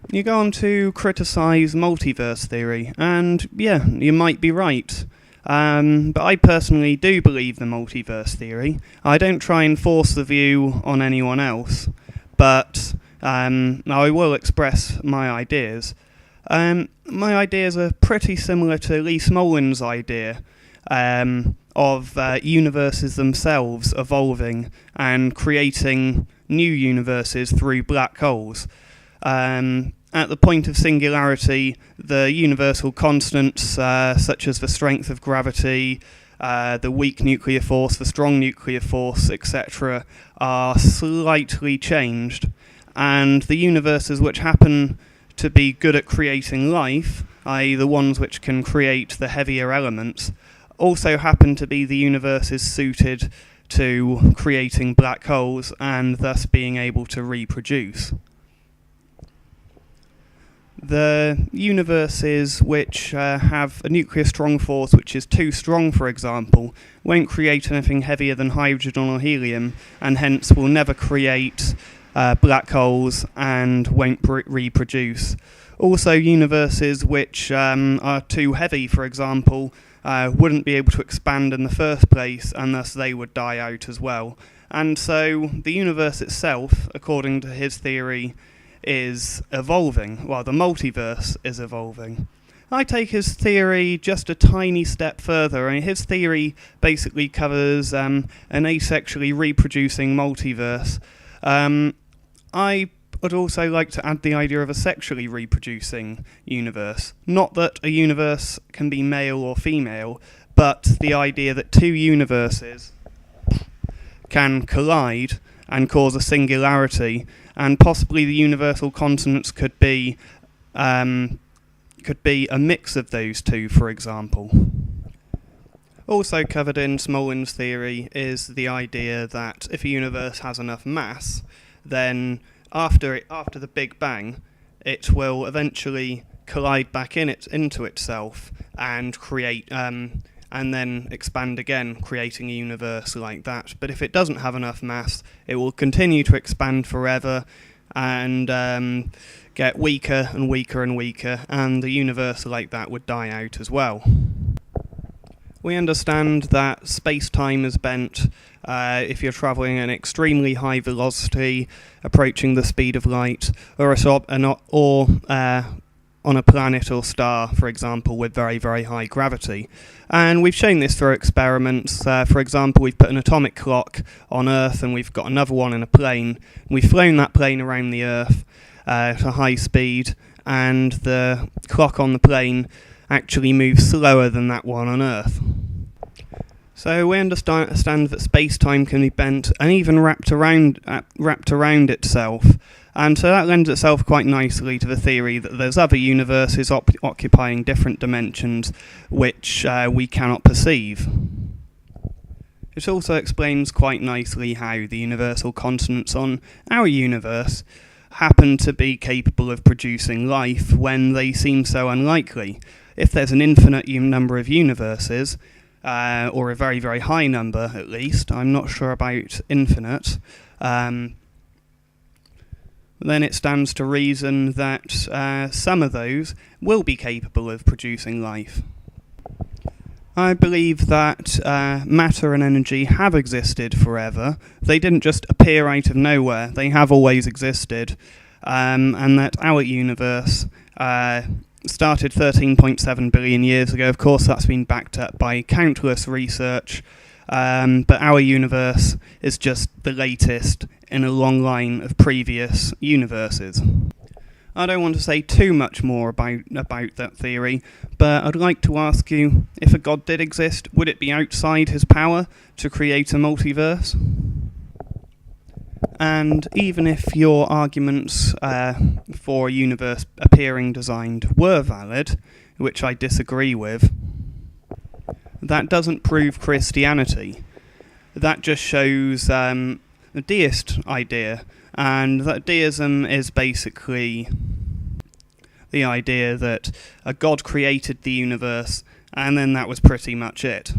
You go on to criticise multiverse theory, and yeah, you might be right. But I personally do believe the multiverse theory. I don't try and force the view on anyone else, but I will express my ideas. My ideas are pretty similar to Lee Smolins' idea of universes themselves evolving and creating new universes through black holes. At the point of singularity, the universal constants, such as the strength of gravity, the weak nuclear force, the strong nuclear force, etc., are slightly changed, and the universes which happen to be good at creating life, i.e. the ones which can create the heavier elements, also happen to be the universes suited to creating black holes and thus being able to reproduce. The universes which have a nuclear strong force which is too strong, for example, won't create anything heavier than hydrogen or helium, and hence will never create black holes and won't reproduce. Also, universes which are too heavy, for example, wouldn't be able to expand in the first place, and thus they would die out as well. And so the universe itself, according to his theory, is evolving, while the multiverse is evolving. I take his theory just a tiny step further, and his theory basically covers an asexually reproducing multiverse. I would also like to add the idea of a sexually reproducing universe. Not that a universe can be male or female, but the idea that two universes can collide and cause a singularity, and possibly the universal consonants could be a mix of those two, for example. Also covered in Smolins' theory is the idea that if a universe has enough mass, then after the Big Bang, it will eventually collide back into itself and create and then expand again, creating a universe like that. But if it doesn't have enough mass, it will continue to expand forever and get weaker and weaker and weaker, and the universe like that would die out as well. We understand that space-time is bent if you're travelling at an extremely high velocity, approaching the speed of light, or on a planet or star, for example, with very, very high gravity. And we've shown this through experiments. For example, we've put an atomic clock on Earth, and we've got another one in a plane. We've flown that plane around the Earth at a high speed, and the clock on the plane actually moves slower than that one on Earth. So we understand that space-time can be bent and even wrapped around itself, and so that lends itself quite nicely to the theory that there's other universes occupying different dimensions which we cannot perceive. It also explains quite nicely how the universal constants on our universe happen to be capable of producing life when they seem so unlikely. If there's an infinite number of universes, or a very, very high number at least, I'm not sure about infinite, then it stands to reason that some of those will be capable of producing life. I believe that matter and energy have existed forever. They didn't just appear out of nowhere, they have always existed, and that our universe started 13.7 billion years ago. Of course, that's been backed up by countless research, but our universe is just the latest in a long line of previous universes. I don't want to say too much more about that theory, but I'd like to ask you, if a God did exist, would it be outside his power to create a multiverse? And even if your arguments for a universe appearing designed were valid, which I disagree with, that doesn't prove Christianity. That just shows the deist idea, and that deism is basically the idea that a god created the universe, and then that was pretty much it.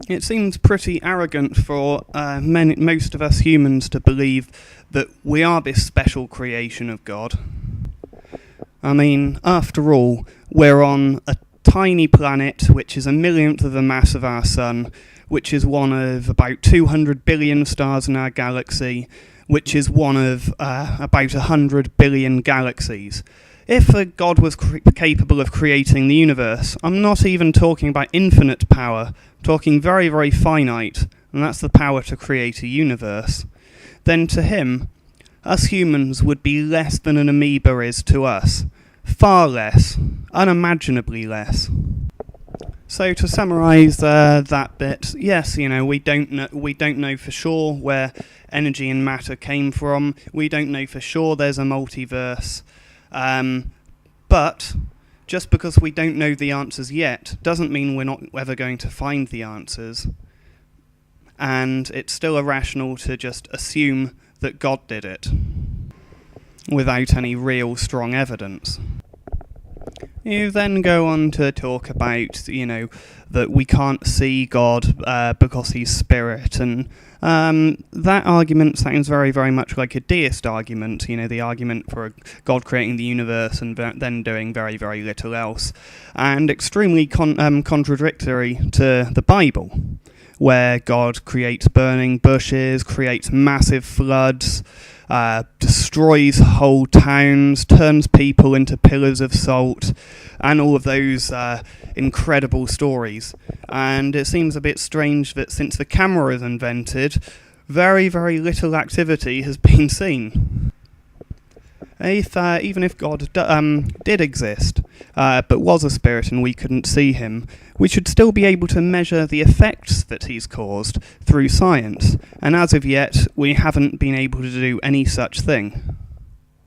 It seems pretty arrogant for most of us humans to believe that we are this special creation of God. I mean, after all, we're on a tiny planet which is a millionth of the mass of our sun, which is one of about 200 billion stars in our galaxy, which is one of about 100 billion galaxies. If a god was capable of creating the universe, I'm not even talking about infinite power, I'm talking very, very finite, and that's the power to create a universe, then to him, us humans would be less than an amoeba is to us. Far less, unimaginably less. So to summarise that bit, yes, we don't know for sure where energy and matter came from. We don't know for sure there's a multiverse. But just because we don't know the answers yet doesn't mean we're not ever going to find the answers. And it's still irrational to just assume that God did it without any real strong evidence. You then go on to talk about, that we can't see God because he's spirit, and that argument sounds very, very much like a deist argument, the argument for God creating the universe and then doing very, very little else, and extremely contradictory to the Bible, where God creates burning bushes, creates massive floods, destroys whole towns, turns people into pillars of salt, and all of those incredible stories. And it seems a bit strange that since the camera was invented, very, very little activity has been seen. Even if God did exist, but was a spirit and we couldn't see him, we should still be able to measure the effects that he's caused through science, and as of yet, we haven't been able to do any such thing.